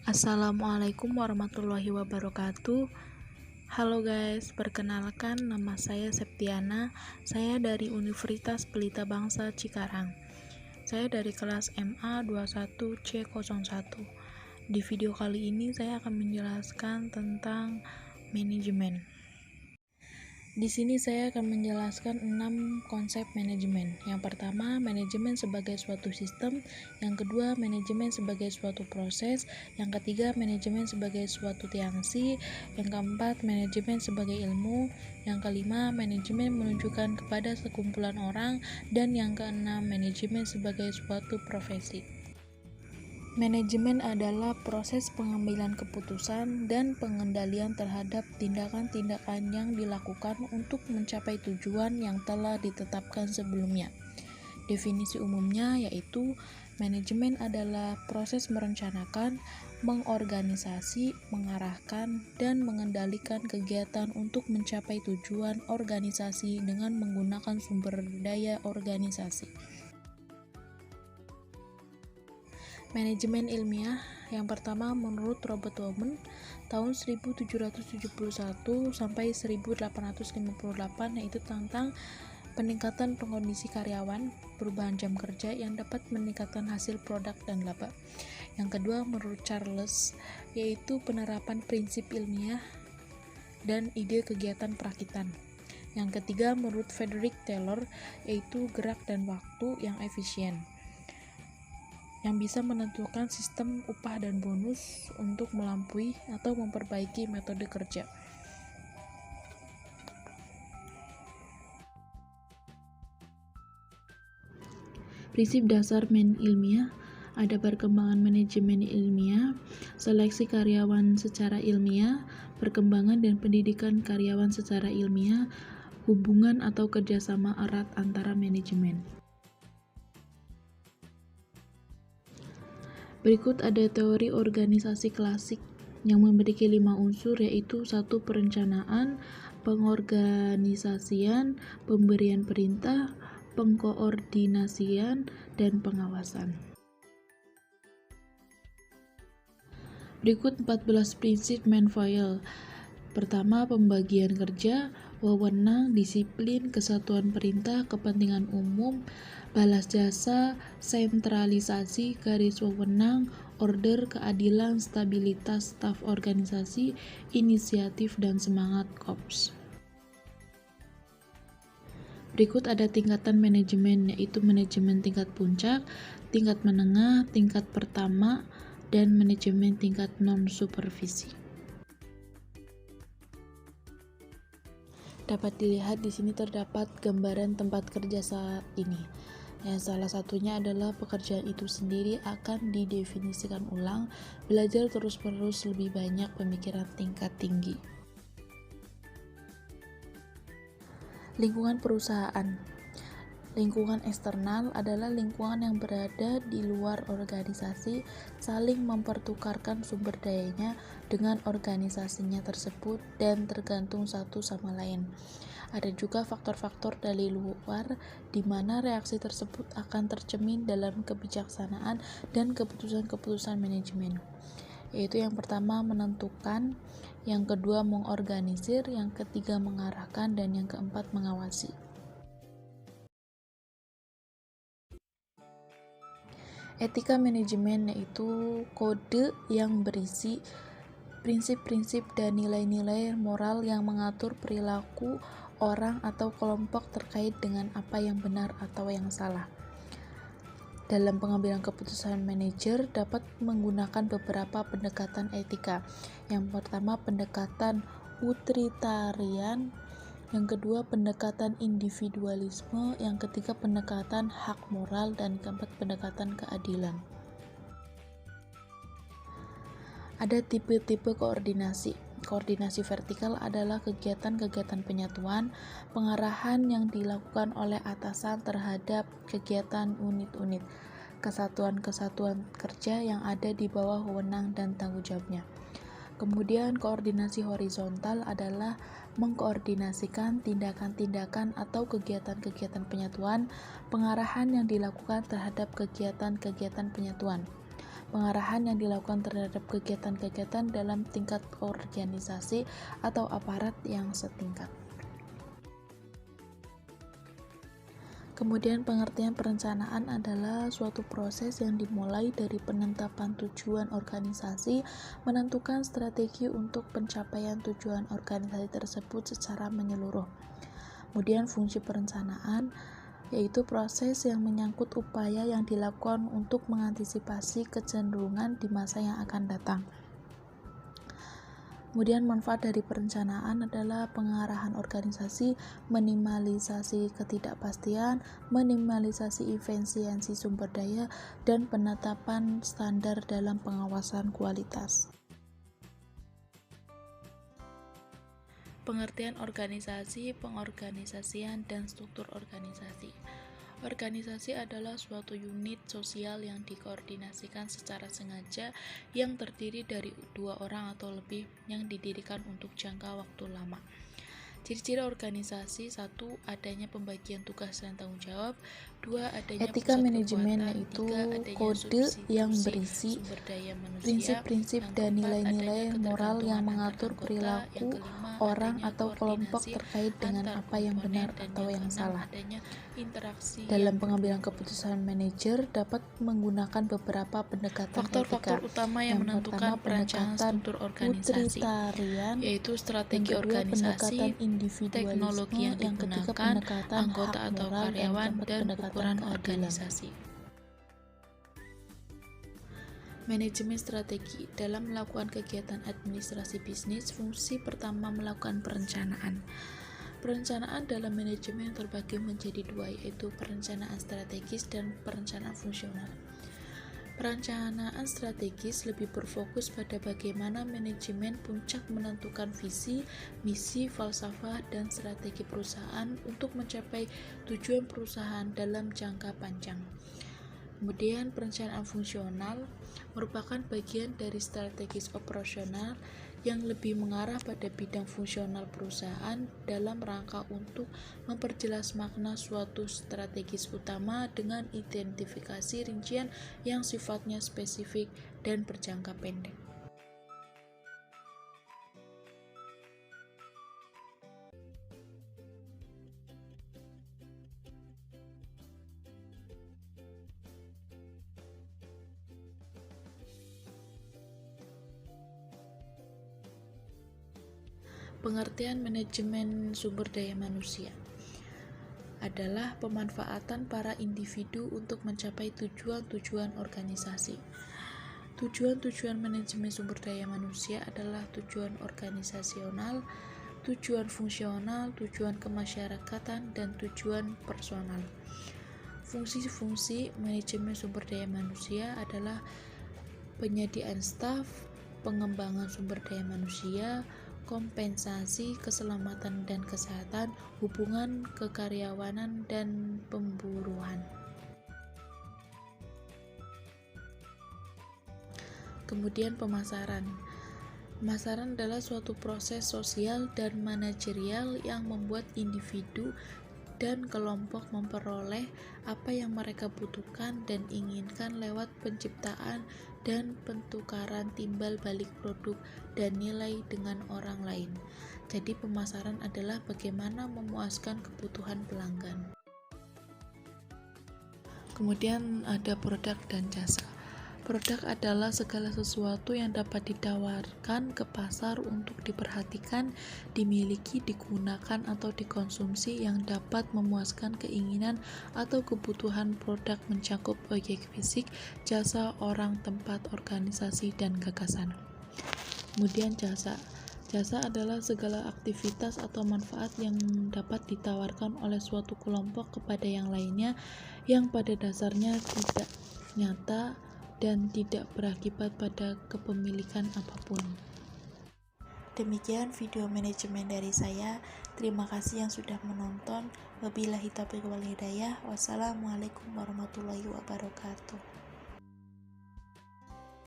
Assalamualaikum warahmatullahi wabarakatuh. Halo guys, perkenalkan nama saya Septiana. Saya dari Universitas Pelita Bangsa Cikarang. Saya dari kelas MA 21C01. Di video kali ini saya akan menjelaskan tentang manajemen. Di sini saya akan menjelaskan 6 konsep manajemen. Yang pertama, manajemen sebagai suatu sistem. Yang kedua, manajemen sebagai suatu proses. Yang ketiga, manajemen sebagai suatu tiangsi. Yang keempat, manajemen sebagai ilmu. Yang kelima, manajemen menunjukkan kepada sekumpulan orang. Dan yang keenam, manajemen sebagai suatu profesi. Manajemen adalah proses pengambilan keputusan dan pengendalian terhadap tindakan-tindakan yang dilakukan untuk mencapai tujuan yang telah ditetapkan sebelumnya. Definisi umumnya yaitu manajemen adalah proses merencanakan, mengorganisasi, mengarahkan, dan mengendalikan kegiatan untuk mencapai tujuan organisasi dengan menggunakan sumber daya organisasi. Manajemen ilmiah yang pertama menurut Robert Women tahun 1771 sampai 1858, yaitu tentang peningkatan kondisi karyawan, perubahan jam kerja yang dapat meningkatkan hasil produk dan laba. Yang kedua menurut Charles, yaitu penerapan prinsip ilmiah dan ide kegiatan perakitan. Yang ketiga menurut Frederick Taylor, yaitu gerak dan waktu yang efisien, yang bisa menentukan sistem upah dan bonus untuk melampaui atau memperbaiki metode kerja. Prinsip dasar ilmiah ada perkembangan manajemen ilmiah, seleksi karyawan secara ilmiah, perkembangan dan pendidikan karyawan secara ilmiah, hubungan atau kerjasama erat antara manajemen. Berikut ada teori organisasi klasik yang memiliki 5 unsur, yaitu 1. Perencanaan, pengorganisasian, pemberian perintah, pengkoordinasian, dan pengawasan. Berikut 14 prinsip Manfile. Pertama, pembagian kerja, wewenang, disiplin, kesatuan perintah, kepentingan umum, balas jasa, sentralisasi, garis wewenang, order, keadilan, stabilitas staf organisasi, inisiatif, dan semangat korps. Berikut ada tingkatan manajemen, yaitu manajemen tingkat puncak, tingkat menengah, tingkat pertama, dan manajemen tingkat non-supervisi. Dapat dilihat di sini terdapat gambaran tempat kerja saat ini. Salah satunya adalah pekerjaan itu sendiri akan didefinisikan ulang, belajar terus-menerus lebih banyak, pemikiran tingkat tinggi. Lingkungan perusahaan. Lingkungan eksternal adalah lingkungan yang berada di luar organisasi, saling mempertukarkan sumber dayanya dengan organisasinya tersebut dan tergantung satu sama lain. Ada juga faktor-faktor dari luar di mana reaksi tersebut akan tercermin dalam kebijaksanaan dan keputusan-keputusan manajemen. Yaitu yang pertama menentukan, yang kedua mengorganisir, yang ketiga mengarahkan, dan yang keempat mengawasi. Etika manajemen yaitu kode yang berisi prinsip-prinsip dan nilai-nilai moral yang mengatur perilaku orang atau kelompok terkait dengan apa yang benar atau yang salah. Dalam pengambilan keputusan, manajer dapat menggunakan beberapa pendekatan etika. Yang pertama, pendekatan utilitarian. Yang kedua, pendekatan individualisme. Yang ketiga, pendekatan hak moral. Dan keempat, pendekatan keadilan. Ada tipe-tipe koordinasi. Koordinasi vertikal adalah kegiatan-kegiatan penyatuan, pengarahan yang dilakukan oleh atasan terhadap kegiatan unit-unit, kesatuan-kesatuan kerja yang ada di bawah wewenang dan tanggung jawabnya. Kemudian koordinasi horizontal adalah mengkoordinasikan tindakan-tindakan atau kegiatan-kegiatan penyatuan, pengarahan yang dilakukan terhadap kegiatan-kegiatan penyatuan. pengarahan yang dilakukan terhadap kegiatan-kegiatan dalam tingkat organisasi atau aparat yang setingkat. Kemudian pengertian perencanaan adalah suatu proses yang dimulai dari penetapan tujuan organisasi, menentukan strategi untuk pencapaian tujuan organisasi tersebut secara menyeluruh. Kemudian fungsi perencanaan yaitu proses yang menyangkut upaya yang dilakukan untuk mengantisipasi kecenderungan di masa yang akan datang. Kemudian manfaat dari perencanaan adalah pengarahan organisasi, minimalisasi ketidakpastian, minimalisasi efisiensi sumber daya, dan penetapan standar dalam pengawasan kualitas. Pengertian organisasi, pengorganisasian, dan struktur organisasi. Organisasi adalah suatu unit sosial yang dikoordinasikan secara sengaja yang terdiri dari 2 orang atau lebih yang didirikan untuk jangka waktu lama. Ciri-ciri organisasi: 1. Adanya pembagian tugas dan tanggung jawab. 2. Adanya Etika pusat manajemen kekuatan. yaitu 3. kode yang berisi prinsip-prinsip dan nilai-nilai moral yang mengatur perilaku orang atau kelompok terkait dengan apa yang benar atau yang salah. Dalam pengambilan keputusan, manajer dapat menggunakan beberapa pendekatan faktor-faktor etika. utama yang menentukan perancangan struktur organisasi, yaitu strategi organisasi, teknologi yang digunakan, anggota atau karyawan, dan ukuran organisasi. Manajemen strategi. Dalam melakukan kegiatan administrasi bisnis, fungsi pertama melakukan perencanaan. Perencanaan dalam manajemen terbagi menjadi 2, yaitu perencanaan strategis dan perencanaan fungsional. Perencanaan strategis lebih berfokus pada bagaimana manajemen puncak menentukan visi, misi, falsafah, dan strategi perusahaan untuk mencapai tujuan perusahaan dalam jangka panjang. Kemudian perencanaan fungsional merupakan bagian dari strategis operasional yang lebih mengarah pada bidang fungsional perusahaan dalam rangka untuk memperjelas makna suatu strategis utama dengan identifikasi rincian yang sifatnya spesifik dan berjangka pendek. Pengertian manajemen sumber daya manusia adalah pemanfaatan para individu untuk mencapai tujuan-tujuan organisasi. Tujuan-tujuan manajemen sumber daya manusia adalah tujuan organisasional, tujuan fungsional, tujuan kemasyarakatan, dan tujuan personal. Fungsi-fungsi manajemen sumber daya manusia adalah penyediaan staf, pengembangan sumber daya manusia, kompensasi, keselamatan dan kesehatan, hubungan kekaryawanan, dan pemburuan. Kemudian pemasaran. Pemasaran adalah suatu proses sosial dan manajerial yang membuat individu dan kelompok memperoleh apa yang mereka butuhkan dan inginkan lewat penciptaan dan pentukaran timbal balik produk dan nilai dengan orang lain. Jadi pemasaran adalah bagaimana memuaskan kebutuhan pelanggan. Kemudian ada produk dan jasa. Produk adalah segala sesuatu yang dapat ditawarkan ke pasar untuk diperhatikan, dimiliki, digunakan, atau dikonsumsi yang dapat memuaskan keinginan atau kebutuhan. Produk mencakup objek fisik, jasa, orang, tempat, organisasi, dan gagasan. Kemudian jasa. Jasa adalah segala aktivitas atau manfaat yang dapat ditawarkan oleh suatu kelompok kepada yang lainnya yang pada dasarnya tidak nyata dan tidak berakibat pada kepemilikan apapun. Demikian video manajemen dari saya. Terima kasih yang sudah menonton. Wabillahi taufiq wal hidayah. Wassalamualaikum warahmatullahi wabarakatuh.